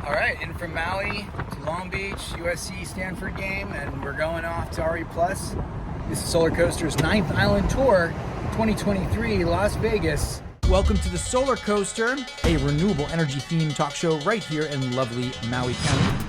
All right, in from Maui to Long Beach, USC Stanford game, and we're going off to RE Plus. This is Solar Coaster's 9th Island Tour, 2023, Las Vegas. Welcome to the Solar Coaster, a renewable energy themed talk show right here in lovely Maui County.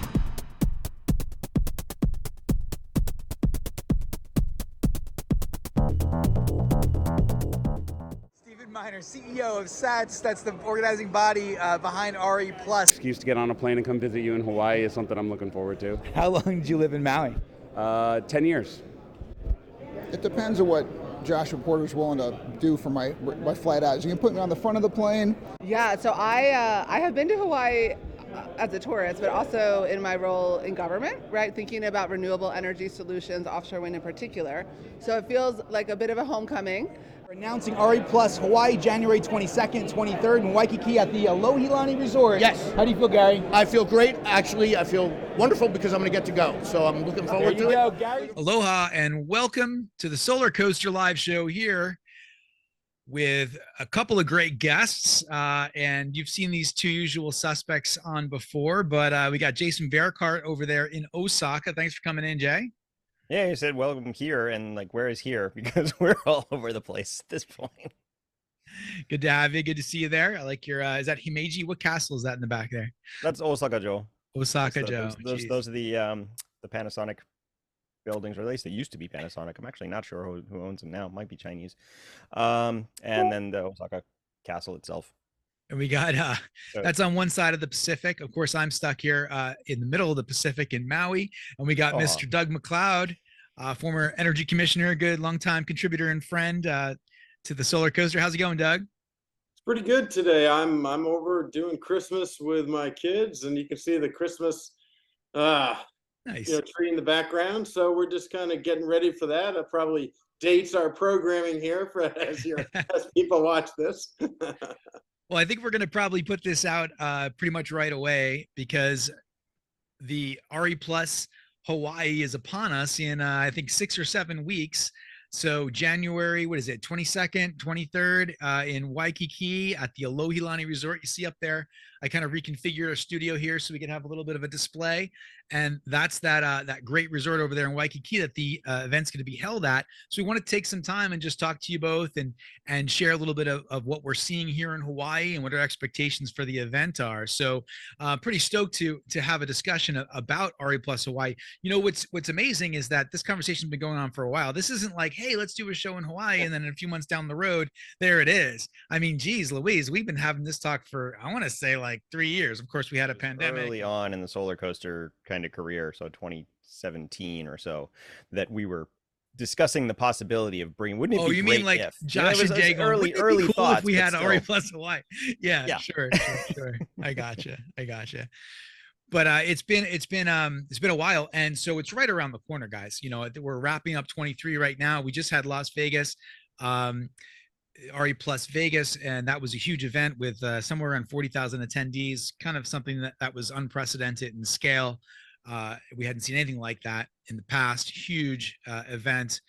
CEO of SATS, that's the organizing body behind RE Plus. Excuse to get on a plane and come visit you in Hawaii is something I'm looking forward to. How long did you live in Maui? 10 years. It depends on what Josh Reporter's willing to do for my flight out. You can put me on the front of the plane. Yeah, so I have been to Hawaii as a tourist, but also in my role in government, right? Thinking about renewable energy solutions, offshore wind in particular. So it feels like a bit of a homecoming. We're announcing RE Plus Hawaii, January 22nd, 23rd in Waikiki at the Alohilani Resort. Yes. How do you feel, Gary? I feel great. Actually, I feel wonderful because I'm going to get to go. So I'm looking forward to it. Gary. Aloha and welcome to the Solar Coaster live show here with a couple of great guests. And you've seen these two usual suspects on before, but we got Jason Verkart over there in Osaka. Thanks for coming in, Jay. Yeah, you said welcome here, and like, where is here? Because we're all over the place at this point. Good to have you. Good to see you there. I like your, is that Himeji? What castle is that in the back there? That's Osaka Joe. Osaka Joe. Those are the Panasonic buildings, or at least they used to be Panasonic. I'm actually not sure who owns them now. It might be Chinese. And then the Osaka castle itself. And we got, that's on one side of the Pacific. Of course, I'm stuck here in the middle of the Pacific in Maui. And we got Mr. Doug McLeod, former energy commissioner, good longtime contributor and friend to the Solar Coaster. How's it going, Doug? It's pretty good today. I'm over doing Christmas with my kids, and you can see the Christmas nice. Tree in the background. So we're just kind of getting ready for that. It probably dates our programming here for as people watch this. Well, I think we're going to probably put this out pretty much right away because the RE Plus Hawaii is upon us in, I think, 6 or 7 weeks. So January, what is it, 22nd, 23rd in Waikiki at the Alohilani Resort. You see up there, I kind of reconfigured our studio here so we can have a little bit of a display. And that's that great resort over there in Waikiki that the event's going to be held at. So we want to take some time and just talk to you both and share a little bit of what we're seeing here in Hawaii and what our expectations for the event are. So pretty stoked to have a discussion about RE Plus Hawaii. You know, what's amazing is that this conversation's been going on for a while. This isn't like, hey, let's do a show in Hawaii, and then a few months down the road, there it is. I mean, geez, Louise, we've been having this talk for, I want to say, like 3 years. Of course, we had a pandemic. Early on in the Solar Coaster kind of career, so 2017 or so, that we were discussing the possibility of bringing. Wouldn't it be you great mean like if, Josh and Jay going, early cool thoughts if we had still. RE Plus Hawaii? Yeah. Sure. I gotcha. But it's been a while, and so it's right around the corner, guys. You know, we're wrapping up 23 right now. We just had Las Vegas, RE Plus Vegas, and that was a huge event with somewhere around 40,000 attendees. Kind of something that was unprecedented in scale. We hadn't seen anything like that in the past. Huge event.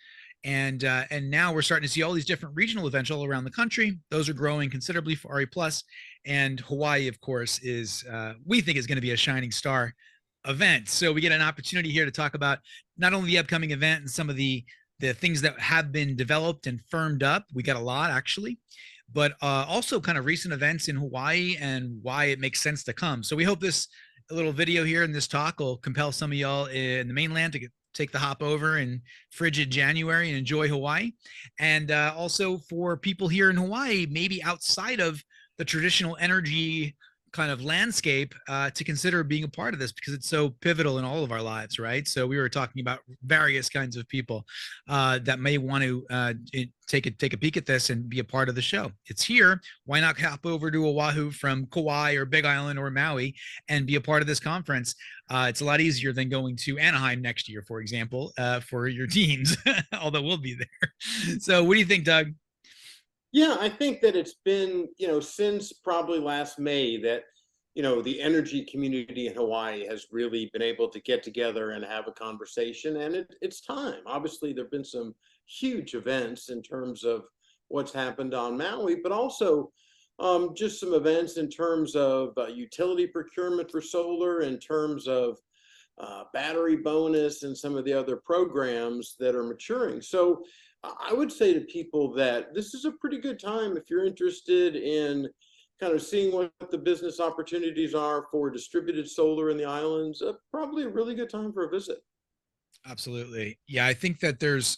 And now we're starting to see all these different regional events all around the country. Those are growing considerably for RE Plus, and Hawaii, of course, is we think is going to be a shining star event. So we get an opportunity here to talk about not only the upcoming event and some of the things that have been developed and firmed up. We got a lot actually, but also kind of recent events in Hawaii and why it makes sense to come. So we hope this little video here in this talk will compel some of y'all in the mainland to take the hop over in frigid January and enjoy Hawaii. And also for people here in Hawaii, maybe outside of the traditional energy kind of landscape, to consider being a part of this because it's so pivotal in all of our lives, right? So we were talking about various kinds of people that may want to take a peek at this and be a part of the show. It's here. Why not hop over to Oahu from Kauai or Big Island or Maui and be a part of this conference? It's a lot easier than going to Anaheim next year, for example, for your teams, although we'll be there. So what do you think, Doug? Yeah, I think that it's been, since probably last May that, the energy community in Hawaii has really been able to get together and have a conversation. And it's time. Obviously, there have been some huge events in terms of what's happened on Maui, but also just some events in terms of utility procurement for solar, in terms of battery bonus, and some of the other programs that are maturing. So I would say to people that this is a pretty good time if you're interested in kind of seeing what the business opportunities are for distributed solar in the islands. Probably a really good time for a visit. Absolutely. Yeah, I think that there's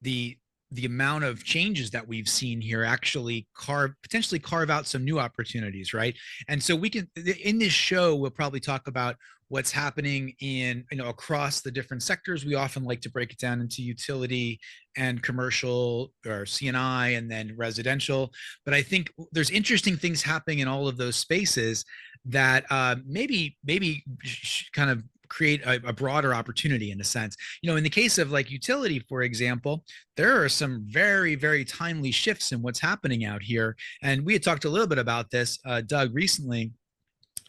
the the amount of changes that we've seen here actually potentially carve out some new opportunities, right? And so we can, in this show, we'll probably talk about what's happening in, across the different sectors. We often like to break it down into utility and commercial, or C&I, and then residential. But I think there's interesting things happening in all of those spaces that maybe kind of create a broader opportunity in a sense. In the case of like utility, for example, there are some very, very timely shifts in what's happening out here. And we had talked a little bit about this, Doug, recently,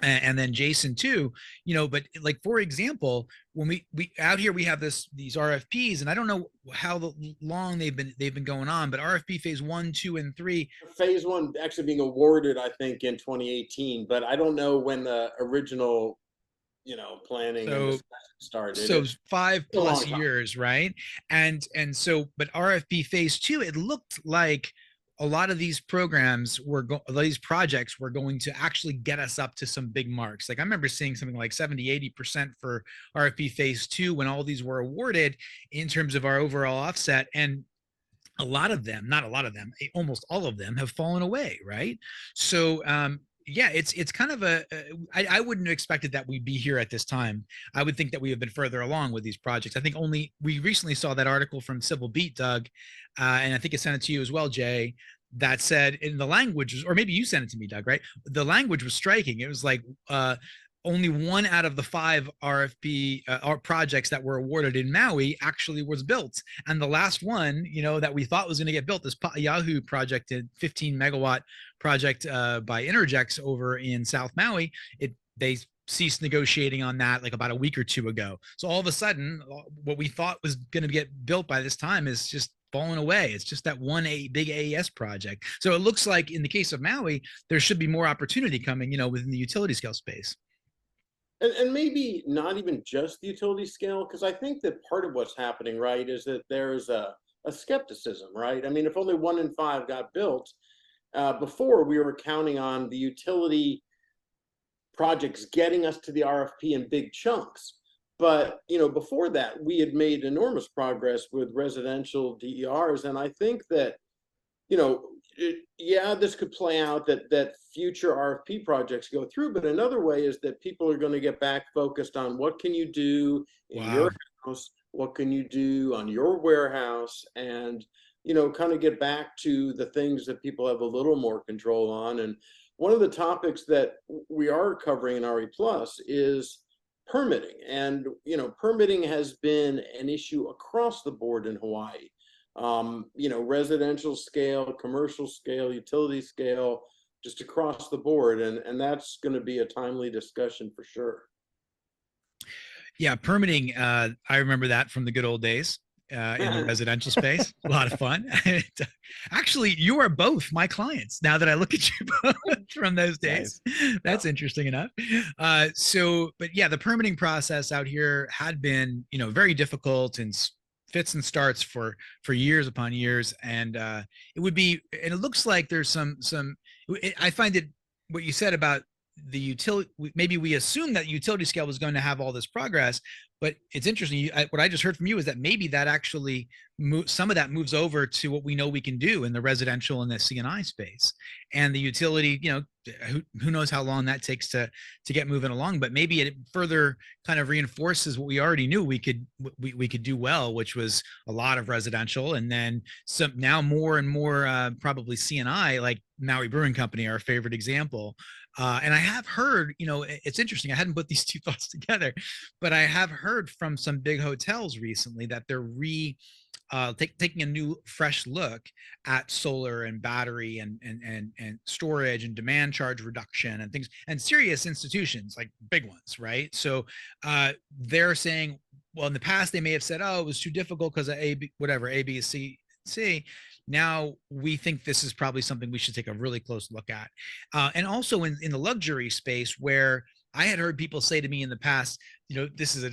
and then Jason too, but like, for example, when we out here, we have these RFPs, and I don't know how long they've been going on, but RFP phase 1, 2, and 3. Phase 1 actually being awarded, I think, in 2018, but I don't know when the original planning and discussion started. So 5+ years, right? And so, but RFP phase 2, it looked like a lot of these programs these projects were going to actually get us up to some big marks. Like I remember seeing something like 70-80% for RFP phase 2 when all these were awarded in terms of our overall offset. And almost all of them have fallen away, right? So yeah, it's kind of I wouldn't have expected that we'd be here at this time. I would think that we have been further along with these projects. I think we recently saw that article from Civil Beat, Doug, and I think I sent it to you as well, Jay, that said in the language, or maybe you sent it to me, Doug, right? The language was striking. It was like only 1 out of the 5 RFP projects that were awarded in Maui actually was built. And the last one, that we thought was going to get built, this Yahoo project, a 15 megawatt project by Interjex over in South Maui, they ceased negotiating on that like about a week or 2 ago. So all of a sudden, what we thought was going to get built by this time is just fallen away. It's just that one big AES project. So it looks like in the case of Maui, there should be more opportunity coming, within the utility scale space. And maybe not even just the utility scale, because I think that part of what's happening, right, is that there's a skepticism, right? I mean, if only 1 in 5 got built, before we were counting on the utility projects getting us to the RFP in big chunks. But, before that, we had made enormous progress with residential DERs. And I think that, this could play out that future RFP projects go through, but another way is that people are going to get back focused on what can you do in your house, what can you do on your warehouse, and kind of get back to the things that people have a little more control on. And one of the topics that we are covering in RE Plus is permitting, and permitting has been an issue across the board in Hawaii. Residential scale, commercial scale, utility scale, just across the board. And that's going to be a timely discussion for sure. Yeah, permitting. I remember that from the good old days in the residential space. A lot of fun. Actually, you are both my clients now that I look at you both from those days. Nice. That's interesting enough. But yeah, the permitting process out here had been, very difficult and fits and starts for years upon years. And it looks like there's I find it, what you said about the utility, maybe we assumed that utility scale was going to have all this progress, but it's interesting. What I just heard from you is that maybe that actually some of that moves over to what we know we can do in the residential and the C&I space, and the utility, who knows how long that takes to get moving along, but maybe it further kind of reinforces what we already knew we could do well, which was a lot of residential, and then some now more and more probably C&I, like Maui Brewing Company, our favorite example. And I have heard, it's interesting, I hadn't put these two thoughts together, but I have heard from some big hotels recently that they're taking a new fresh look at solar and battery and storage and demand charge reduction and things, and serious institutions like big ones, right? So they're saying, well, in the past they may have said, oh, it was too difficult because of A, B, C, see, now we think this is probably something we should take a really close look at. And also in the luxury space, where I had heard people say to me in the past, this is a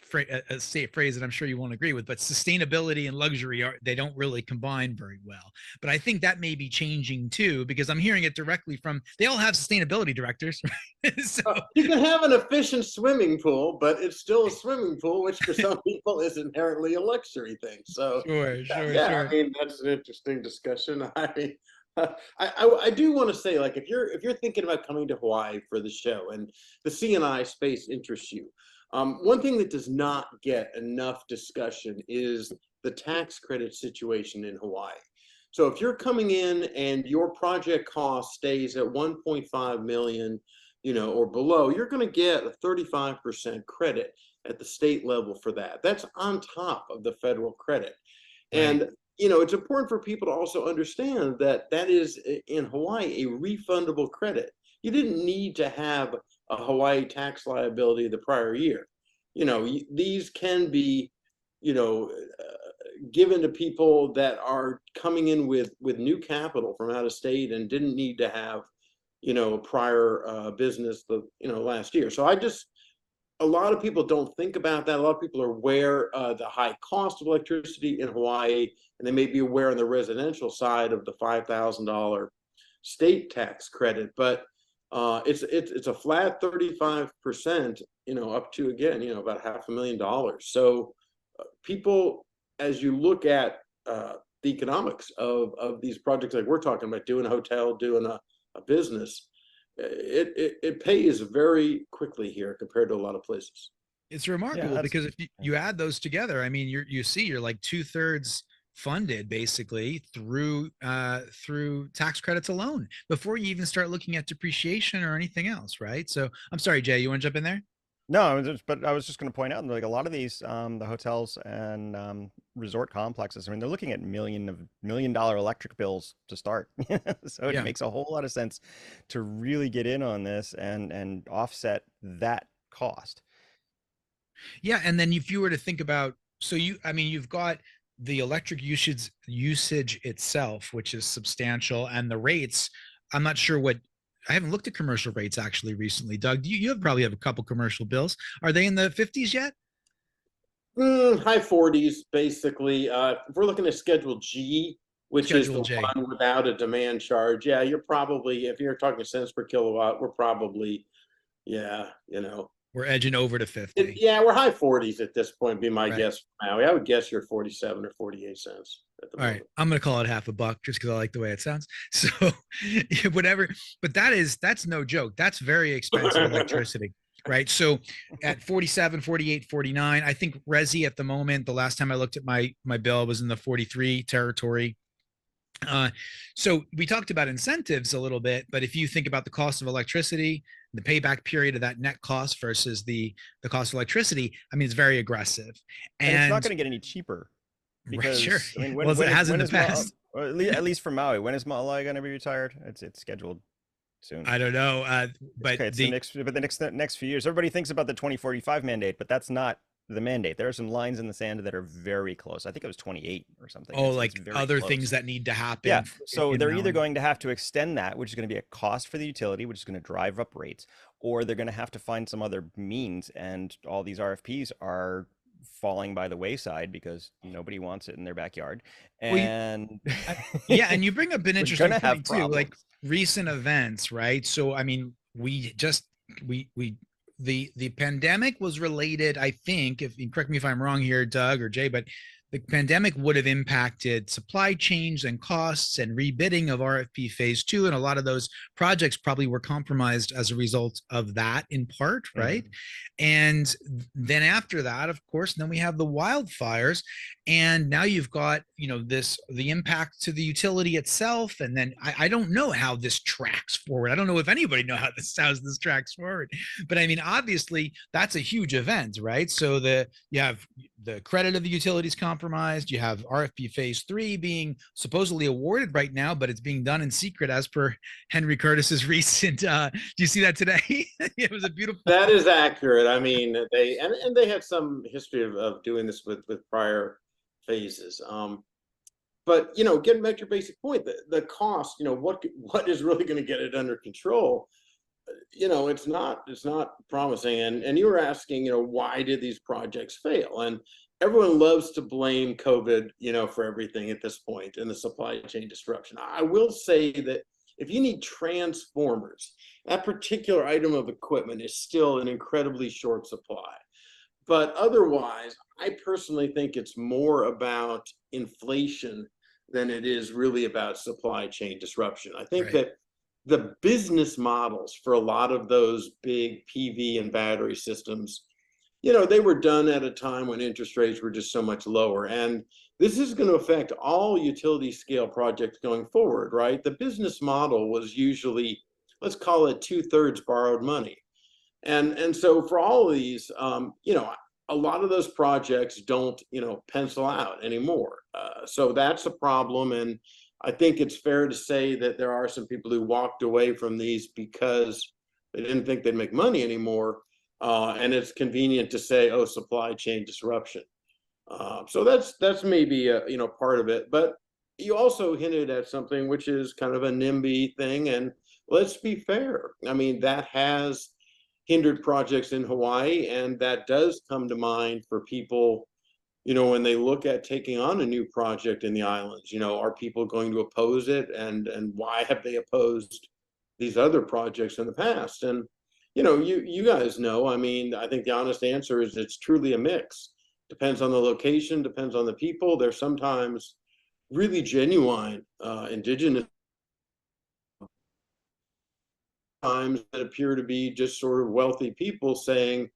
phrase that I'm sure you won't agree with, but sustainability and luxury they don't really combine very well. But I think that may be changing too, because I'm hearing it directly from, they all have sustainability directors. Right? So you can have an efficient swimming pool, but it's still a swimming pool, which for some people is inherently a luxury thing. So sure. I mean, that's an interesting discussion. I do want to say, like, if you're thinking about coming to Hawaii for the show and the CNI space interests you, one thing that does not get enough discussion is the tax credit situation in Hawaii. So if you're coming in and your project cost stays at 1.5 million, or below, you're going to get a 35% credit at the state level for that. That's on top of the federal credit. Right. And it's important for people to also understand that is in Hawaii a refundable credit. You didn't need to have a Hawaii tax liability the prior year. These can be, given to people that are coming in with new capital from out of state and didn't need to have, prior business last year. So a lot of people don't think about that. A lot of people are aware of the high cost of electricity in Hawaii, and they may be aware on the residential side of the $5,000 state tax credit, but it's a flat 35%, up to, again, about $500,000. So people, as you look at the economics of these projects, like we're talking about, doing a hotel, doing a business, it pays very quickly here compared to a lot of places. It's remarkable because if you add those together, I mean, you're like 2/3 funded basically through tax credits alone before you even start looking at depreciation or anything else, right? So I'm sorry, Jay, you want to jump in there? No, I was just going to point out, like, a lot of these, the hotels and resort complexes, I mean, they're looking at $1 million electric bills to start. So it makes a whole lot of sense to really get in on this and offset that cost. Yeah, and then if you were to think about, you've got the electric usage itself, which is substantial, and the rates. I'm not sure I haven't looked at commercial rates actually recently. Doug, you probably have a couple commercial bills. Are they in the 50s yet? High 40s, basically. If we're looking at Schedule G, which Schedule is the J. one without a demand charge, you're probably, if you're talking cents per kilowatt, we're probably, we're edging over to 50. We're high 40s at this point, be my guess for Maui. I would guess you're 47 or 48 cents at the moment. Right, I'm gonna call it $0.50 just because I like the way it sounds. So whatever, but that's no joke. That's very expensive electricity. Right. So at 47, 48, 49, I think Resi at the moment, the last time I looked at my bill, was in the 43 territory. So we talked about incentives a little bit, but if you think about the cost of electricity, the payback period of that net cost versus the cost of electricity, I mean, it's very aggressive. And it's not going to get any cheaper. Because, sure. I mean, it has in the past. At least for Maui, when is Maui going to be retired? It's scheduled soon. I don't know, but the next few years, everybody thinks about the 2045 mandate, but that's not the mandate. There are some lines in the sand that are very close. I think it was 28 or something. Oh, it's other close. Things that need to happen. Yeah. So they're either going to have to extend that, which is going to be a cost for the utility, which is going to drive up rates, or they're going to have to find some other means. And all these RFPs are falling by the wayside because nobody wants it in their backyard. And and you bring up an interesting point too, like recent events, right? So I mean, the pandemic was related, I think, if you correct me if I'm wrong here, Doug or Jay, but the pandemic would have impacted supply chains and costs and rebidding of RFP phase 2. And a lot of those projects probably were compromised as a result of that in part, right? And then after that, of course, then we have the wildfires. And now you've got, the impact to the utility itself. And then I don't know how this tracks forward. I don't know if anybody knows how this tracks forward. But I mean, obviously, that's a huge event, right? So you have the credit of the utilities compromised. You have RFP phase 3 being supposedly awarded right now, but it's being done in secret as per Henry Curtis's recent, do you see that today? It was a beautiful. That is accurate. I mean, they had some history of doing this with prior phases. But getting back to your basic point, the cost, what is really going to get it under control? It's not promising. And you were asking, why did these projects fail? And everyone loves to blame COVID, for everything at this point and the supply chain disruption. I will say that if you need transformers, that particular item of equipment is still an incredibly short supply. But otherwise, I personally think it's more about inflation than it is really about supply chain disruption. I think that the business models for a lot of those big PV and battery systems, they were done at a time when interest rates were just so much lower. And this is going to affect all utility scale projects going forward, right? The business model was usually, let's call it 2/3 borrowed money. And so for all of these, a lot of those projects don't, pencil out anymore. So that's a problem. And I think it's fair to say that there are some people who walked away from these because they didn't think they'd make money anymore. And it's convenient to say, oh, supply chain disruption. So that's maybe part of it. But you also hinted at something which is kind of a NIMBY thing. And let's be fair. I mean, that has hindered projects in Hawaii, and that does come to mind for people, when they look at taking on a new project in the islands. Are people going to oppose it, and why have they opposed these other projects in the past? And you guys know, I mean, I think the honest answer is it's truly a mix. Depends on the location, depends on the people. There's sometimes really genuine indigenous times that appear to be just sort of wealthy people saying,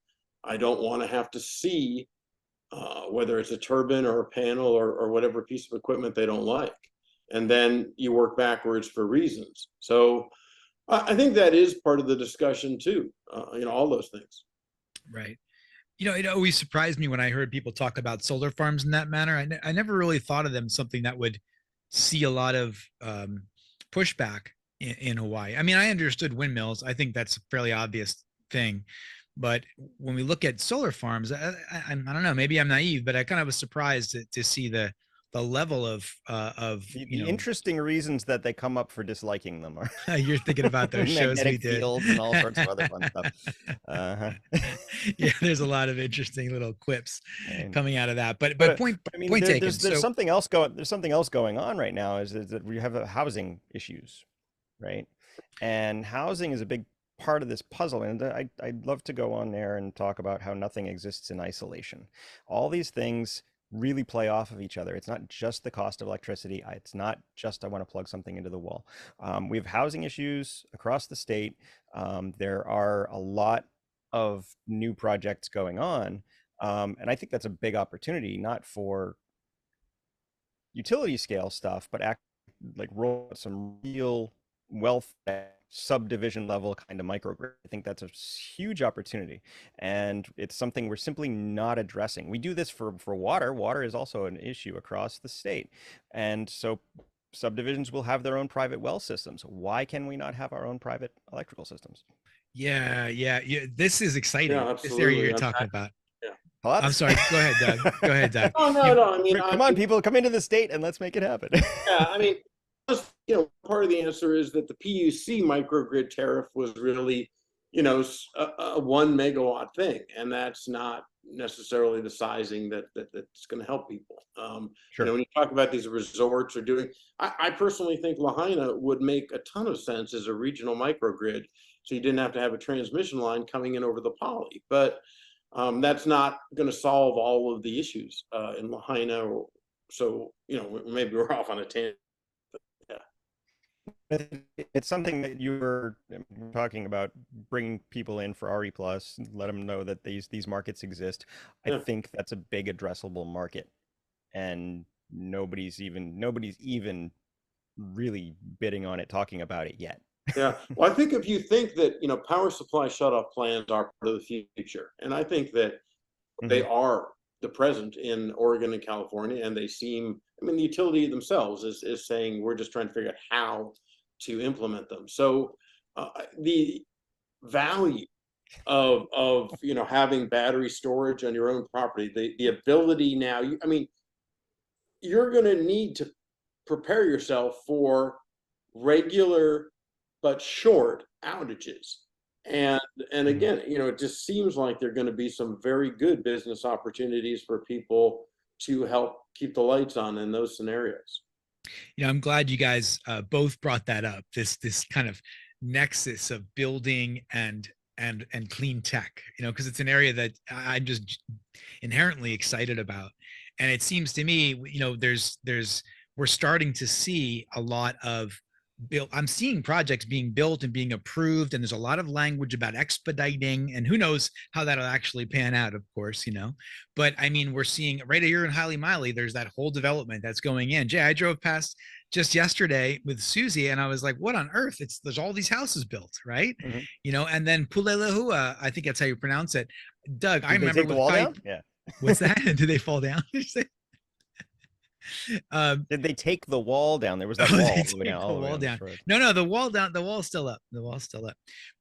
I don't want to have to see whether it's a turbine or a panel or whatever piece of equipment they don't like. And then you work backwards for reasons. So I think that is part of the discussion too, all those things. Right. It always surprised me when I heard people talk about solar farms in that manner. I never really thought of them something that would see a lot of pushback in Hawaii. I mean, I understood windmills. I think that's a fairly obvious thing. But when we look at solar farms, I don't know, maybe I'm naive, but I kind of was surprised to see the level of the interesting reasons that they come up for disliking them are you're thinking about those shows we magnetic did fields and all sorts of other fun stuff. Yeah, there's a lot of interesting little quips coming out of that. But point there's, taken. There's something else going on right now is that we have housing issues, right? And housing is a big part of this puzzle. And I'd love to go on there and talk about how nothing exists in isolation. All these things really play off of each other. It's not just the cost of electricity. It's not just I want to plug something into the wall. We have housing issues across the state. There are a lot of new projects going on. And I think that's a big opportunity, not for utility scale stuff, but like roll out some real wealth subdivision level kind of microgrid. I think that's a huge opportunity, and it's something we're simply not addressing. We do this for water. Water is also an issue across the state, and so subdivisions will have their own private well systems. Why can we not have our own private electrical systems? Yeah. This is exciting. Yeah, This area you're talking about. Yeah. I'm sorry. Go ahead, Doug. Go ahead, Doug. Oh, no. I mean, come on, people, come into the state and let's make it happen. Yeah, I mean, part of the answer is that the PUC microgrid tariff was really, a 1 megawatt thing, and that's not necessarily the sizing that's going to help people. Sure. When you talk about these resorts or doing, I personally think Lahaina would make a ton of sense as a regional microgrid, so you didn't have to have a transmission line coming in over the poly. But that's not going to solve all of the issues in Lahaina. So maybe we're off on a tangent. It's something that you were talking about, bringing people in for RE plus, let them know that these markets exist. I think that's a big addressable market, and nobody's even really bidding on it, talking about it yet. Yeah, well, I think if you think that power supply shutoff plans are part of the future, and I think that they are the present in Oregon and California, and they seem, the utility themselves is saying we're just trying to figure out how to implement them. So the value of having battery storage on your own property, the ability now, you're going to need to prepare yourself for regular but short outages. And again, it just seems like there are going to be some very good business opportunities for people to help keep the lights on in those scenarios. I'm glad you guys both brought that up. This kind of nexus of building and clean tech, because it's an area that I'm just inherently excited about. And it seems to me, we're starting to see a lot of I'm seeing projects being built and being approved, and there's a lot of language about expediting, and who knows how that'll actually pan out, of course, but I mean, we're seeing right here in Highly Miley, there's that whole development that's going in. Jay, I drove past just yesterday with Susie, and I was like, what on earth? There's all these houses built, right? And then Pulelehua, I think that's how you pronounce it. Doug, I remember take the wall down? Yeah. What's that? Did they fall down? Did they take the wall down? There was that wall down. No, the wall down. The wall's still up.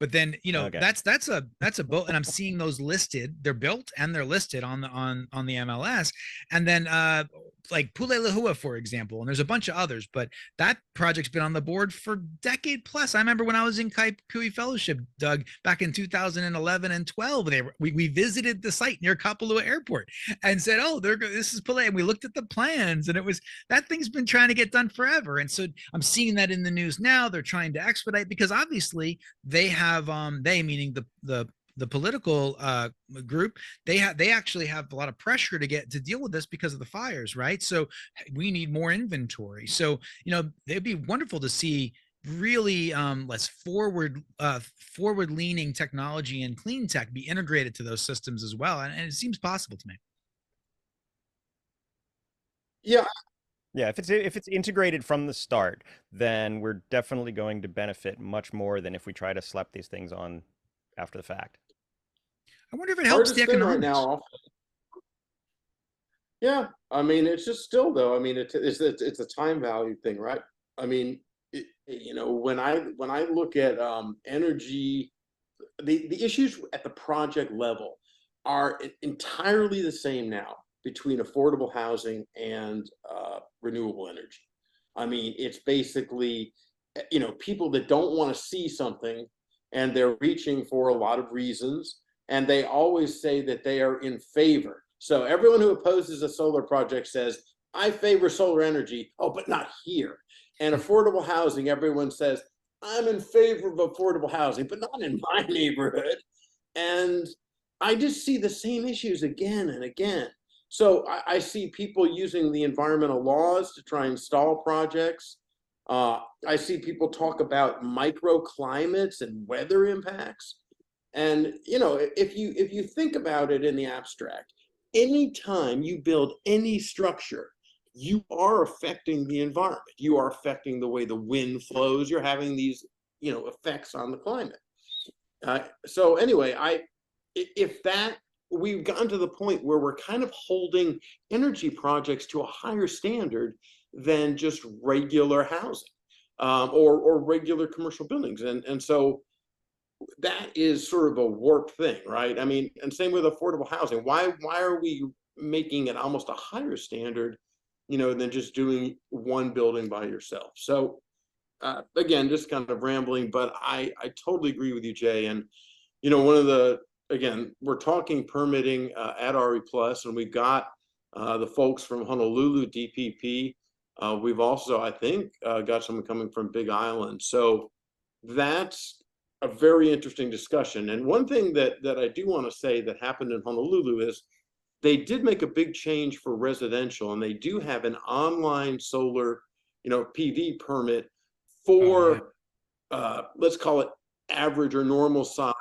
But then okay. that's a boat, and I'm seeing those listed. They're built and they're listed on the MLS. And then like Pulelehua, for example, and there's a bunch of others, but that project's been on the board for decade plus. I remember when I was in Kaipui Fellowship, Doug, back in 2011 and 12, we visited the site near Kapalua Airport and said, oh, this is Pule. And we looked at the plans, and it was, that thing's been trying to get done forever. And so I'm seeing that in the news now. They're trying to expedite, because obviously they have, they meaning the political group, they actually have a lot of pressure to deal with this because of the fires, right? So we need more inventory. So it'd be wonderful to see really less forward leaning technology and clean tech be integrated to those systems as well, and it seems possible to me. Yeah, if it's integrated from the start, then we're definitely going to benefit much more than if we try to slap these things on after the fact. I wonder if it helps the economics right now. Yeah, I mean, it's just still though. I mean, it's a time value thing, right? I mean, when I look at energy, the issues at the project level are entirely the same now between affordable housing and renewable energy. I mean, it's basically, people that don't want to see something, and they're reaching for a lot of reasons. And they always say that they are in favor. So everyone who opposes a solar project says, I favor solar energy. Oh, but not here. And affordable housing, everyone says, I'm in favor of affordable housing, but not in my neighborhood. And I just see the same issues again and again. So I see people using the environmental laws to try and stall projects. I see people talk about microclimates and weather impacts. And if you think about it in the abstract, anytime you build any structure, you are affecting the environment. You are affecting the way the wind flows. You're having these effects on the climate. So anyway, we've gotten to the point where we're kind of holding energy projects to a higher standard than just regular housing or regular commercial buildings, and so that is sort of a warped thing, right? I mean, and same with affordable housing. Why are we making it almost a higher standard, than just doing one building by yourself? So again, just kind of rambling, but I totally agree with you, Jay. And again, we're talking permitting at RE Plus, and we've got the folks from Honolulu DPP. We've also, I think, got someone coming from Big Island. So that's a very interesting discussion. And one thing that I do want to say that happened in Honolulu is they did make a big change for residential, and they do have an online solar, PV permit for, let's call it average or normal size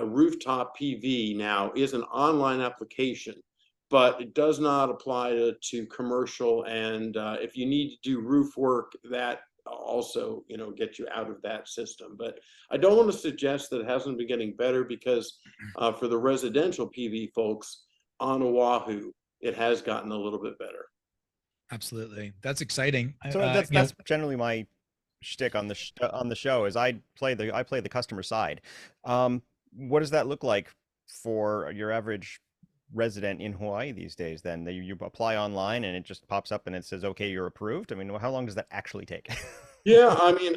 rooftop PV. Now is an online application, but it does not apply to commercial. And if you need to do roof work, that also get you out of that system. But I don't want to suggest that it hasn't been getting better, because for the residential PV folks on Oahu, it has gotten a little bit better. Absolutely, that's exciting. So that's generally my shtick on the show, is I play the customer side. What does that look like for your average resident in Hawaii these days then? You apply online and it just pops up and it says, okay, you're approved? I mean, how long does that actually take? Yeah, I mean,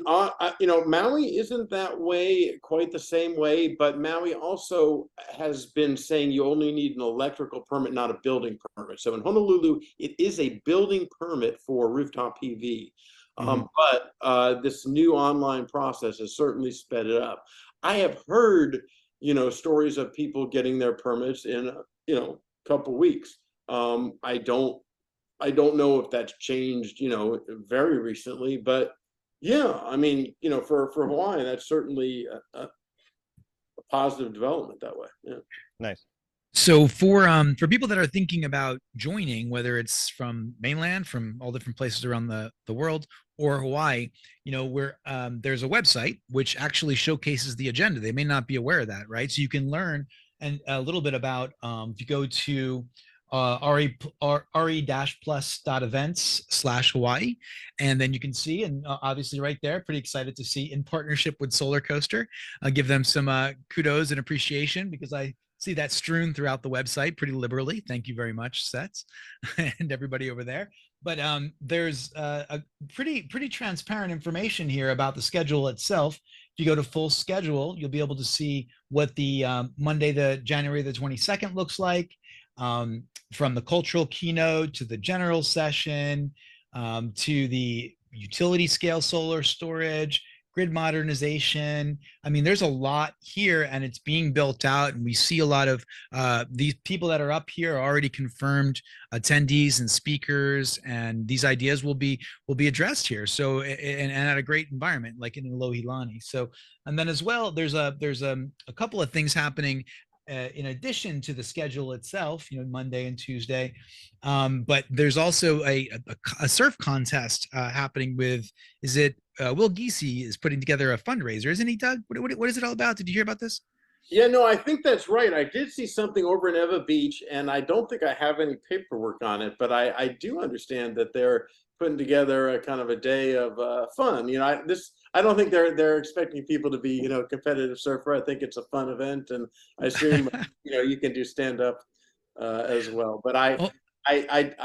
Maui isn't that way, quite the same way, but Maui also has been saying you only need an electrical permit, not a building permit. So in Honolulu, it is a building permit for rooftop PV. But this new online process has certainly sped it up. I have heard, stories of people getting their permits in, a couple weeks. I don't know if that's changed, very recently, but yeah, I mean, for Hawaii, that's certainly a positive development that way. Yeah. Nice. So for people that are thinking about joining, whether it's from mainland, from all different places around the world, or Hawaii, where there's a website which actually showcases the agenda. They may not be aware of that, right? So you can learn and a little bit about if you go to re-plus.events/Hawaii, and then you can see, and obviously right there, pretty excited to see in partnership with Solar Coaster. Give them some kudos and appreciation, because I see that strewn throughout the website pretty liberally. Thank you very much, Sets, and everybody over there. But there's a pretty transparent information here about the schedule itself. If you go to full schedule, you'll be able to see what the Monday, the January the 22nd looks like, from the cultural keynote to the general session, to the utility scale solar storage, grid modernization. I mean, there's a lot here, and it's being built out. And we see a lot of these people that are up here are already confirmed attendees and speakers, and these ideas will be addressed here. So, and at a great environment like in Lohilani. So, and then as well, there's a couple of things happening in addition to the schedule itself, Monday and Tuesday. But there's also a surf contest happening with, is it Will Giese is putting together a fundraiser, isn't he, Doug? What is it all about? Did you hear about this? Yeah, no, I think that's right. I did see something over in Eva Beach, and I don't think I have any paperwork on it, but I do understand that they're putting together a kind of a day of fun. I don't think they're expecting people to be, competitive surfer. I think it's a fun event, and I assume you can do stand up as well. But I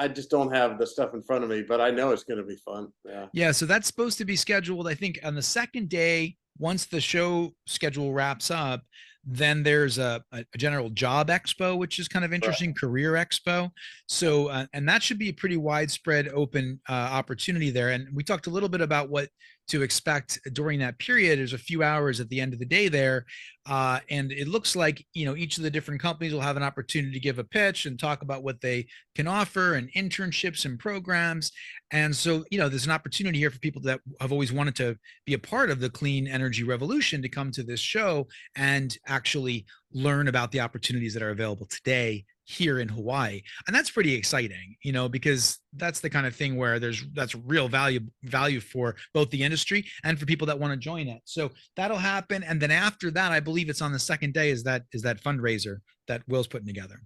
just don't have the stuff in front of me, but I know it's going to be fun. Yeah. Yeah. So that's supposed to be scheduled, I think, on the second day. Once the show schedule wraps up, then there's a general job expo, which is kind of interesting, right. Career expo. So, and that should be a pretty widespread open opportunity there. And we talked a little bit about what to expect during that period. There's a few hours at the end of the day there. And it looks like, each of the different companies will have an opportunity to give a pitch and talk about what they can offer, and internships and programs. And so, there's an opportunity here for people that have always wanted to be a part of the clean energy revolution to come to this show and actually learn about the opportunities that are available today here in Hawaii. And that's pretty exciting, because that's the kind of thing where that's real value for both the industry and for people that want to join it. So that'll happen. And then after that, I believe it's on the second day is that fundraiser that Will's putting together.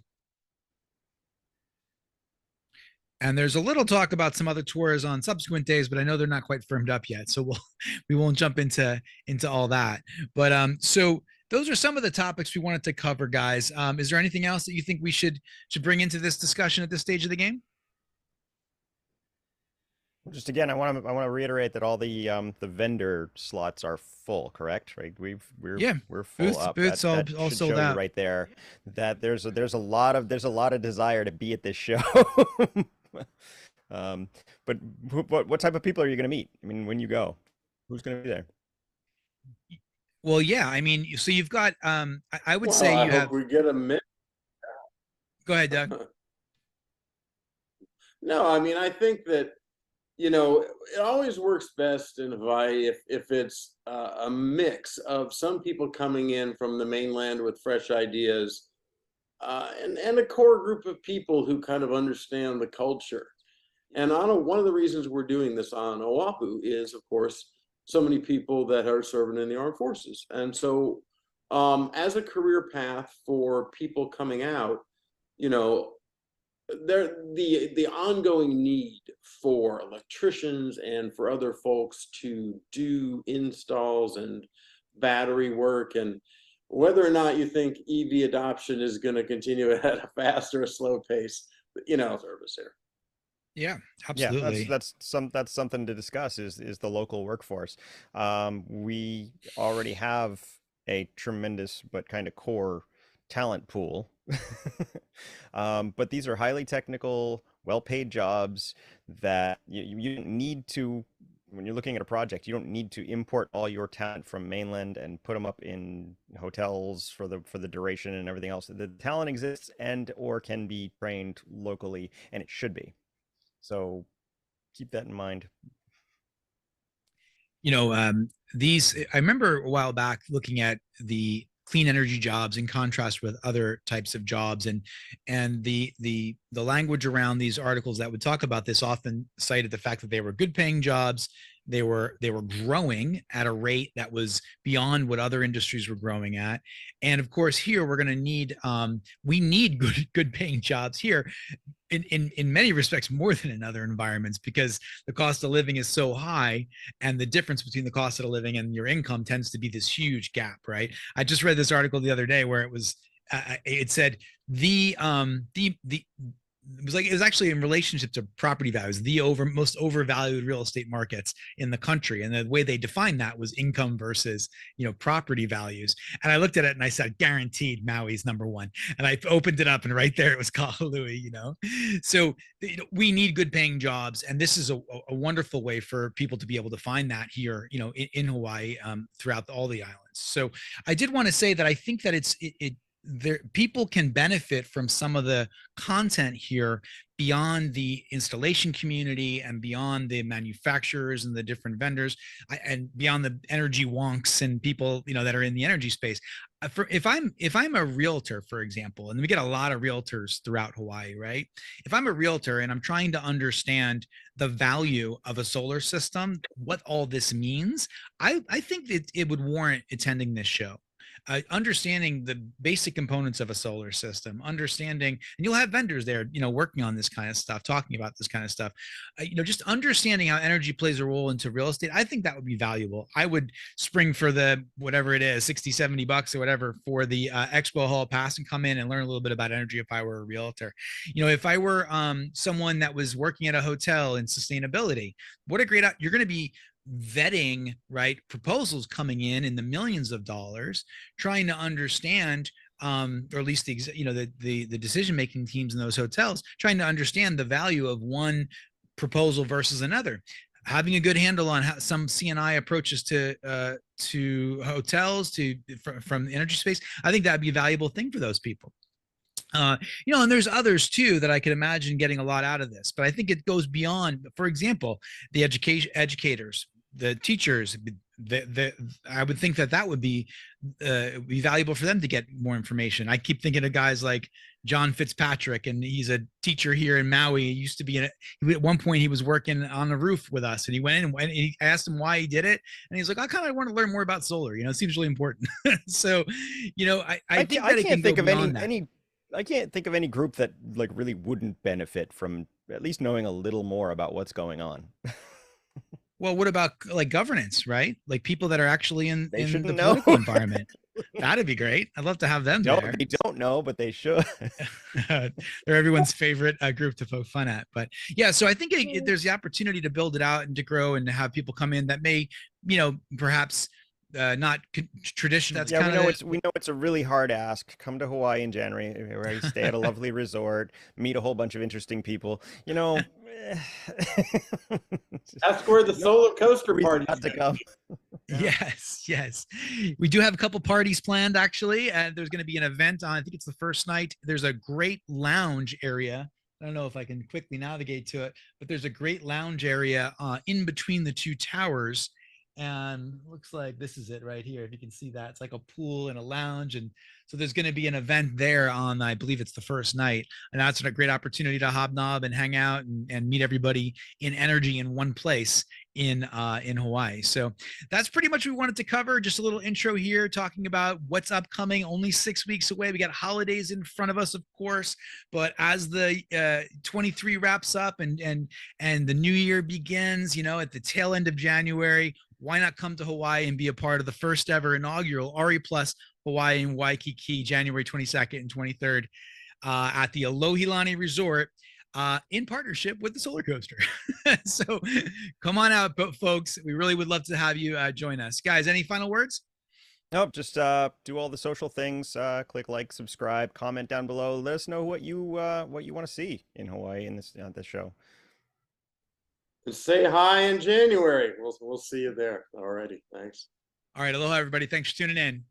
And there's a little talk about some other tours on subsequent days, but I know they're not quite firmed up yet. So we won't jump into all that. But so those are some of the topics we wanted to cover, guys. Is there anything else that you think we should bring into this discussion at this stage of the game? Just again, I want to reiterate that all the vendor slots are full, correct? Right? We're full up. Booths that all sold out right there. That there's a lot of desire to be at this show. But what type of people are you going to meet? I mean, when you go, who's going to be there? Well, yeah, I mean, so you've got, I would say I hope we get a minute. Go ahead, Doug. No, I mean, I think that, it always works best in Hawaii if it's a mix of some people coming in from the mainland with fresh ideas, and a core group of people who kind of understand the culture. And one of the reasons we're doing this on Oahu is, of course, so many people that are serving in the armed forces. And so as a career path for people coming out, the ongoing need for electricians and for other folks to do installs and battery work and whether or not you think EV adoption is going to continue at a fast or a slow pace, service here. Yeah, Yeah, absolutely. that's something to discuss is the local workforce. We already have a tremendous but kind of core talent pool. But these are highly technical, well-paid jobs that you don't need to, when you're looking at a project, you don't need to import all your talent from mainland and put them up in hotels for the duration and everything else. The talent exists and or can be trained locally, and it should be. So keep that in mind. I remember a while back looking at the clean energy jobs in contrast with other types of jobs, and the language around these articles that would talk about this often cited the fact that they were good paying jobs. They were growing at a rate that was beyond what other industries were growing at. And of course, here we're going to need we need good paying jobs here in many respects more than in other environments, because the cost of living is so high, and the difference between the cost of living and your income tends to be this huge gap, right? I just read this article the other day where it said the it was actually in relationship to property values, the most overvalued real estate markets in the country, and the way they defined that was income versus property values. And I looked at it and I said, guaranteed Maui's number one. And I opened it up, and right there it was Kahului. So we need good paying jobs, and this is a wonderful way for people to be able to find that here in Hawaii, throughout all the islands. So I did want to say that I think that people can benefit from some of the content here beyond the installation community and beyond the manufacturers and the different vendors, and beyond the energy wonks and people that are in the energy space. If I'm a realtor, for example, and we get a lot of realtors throughout Hawaii, right? If I'm a realtor and I'm trying to understand the value of a solar system, what all this means, I think that it would warrant attending this show. Understanding the basic components of a solar system, understanding, and you'll have vendors there, working on this kind of stuff, talking about this kind of stuff, just understanding how energy plays a role into real estate. I think that would be valuable. I would spring for the, whatever it is, 60, $70 or whatever for the expo hall pass and come in and learn a little bit about energy if I were a realtor. If I were someone that was working at a hotel in sustainability, what a great, you're going to be vetting, right, proposals coming in the millions of dollars, trying to understand, or at least the decision making teams in those hotels, trying to understand the value of one proposal versus another. Having a good handle on how some CNI approaches to hotels from the energy space, I think that'd be a valuable thing for those people. And there's others too that I could imagine getting a lot out of this, but I think it goes beyond, for example, the educators, the teachers. I would think that would be valuable for them to get more information. I keep thinking of guys like John Fitzpatrick, and he's a teacher here in Maui. He used to be at one point he was working on the roof with us, and he went in and he asked him why he did it, and he's like, I kind of want to learn more about solar. It seems really important. So, I think that it can go beyond that. I can't think of any group that really wouldn't benefit from at least knowing a little more about what's going on. Well, what about governance, right? Like people that are actually in the know. Political environment. That'd be great. I'd love to have them No, there. they don't know, but they should. They're everyone's favorite group to poke fun at. But yeah, so I think there's the opportunity to build it out and to grow and to have people come in that may, perhaps not traditional. That's we know it's a really hard ask. Come to Hawaii in January, right? Stay at a lovely resort, meet a whole bunch of interesting people. That's where the solar coaster party has to come. Yes. We do have a couple parties planned, actually. There's going to be an event on, I think it's the first night. There's a great lounge area. I don't know if I can quickly navigate to it, but there's a great lounge area in between the two towers. And looks like this is it right here. If you can see that, it's like a pool and a lounge. And so there's going to be an event there on, I believe it's the first night. And that's a great opportunity to hobnob and hang out and meet everybody in energy in one place in Hawaii. So that's pretty much what we wanted to cover. Just a little intro here, talking about what's upcoming. Only 6 weeks away. We got holidays in front of us, of course, but as the 23 wraps up and the new year begins, at the tail end of January, why not come to Hawaii and be a part of the first ever inaugural RE+ Hawaii in Waikiki, January 22nd and 23rd at the Alohilani Resort in partnership with the Solar Coaster. So come on out, folks. We really would love to have you join us. Guys, any final words? Nope, just do all the social things. Click like, subscribe, comment down below. Let us know what you want to see in Hawaii in this show. And say hi in January. We'll see you there already. Thanks. All right, aloha everybody. Thanks for tuning in.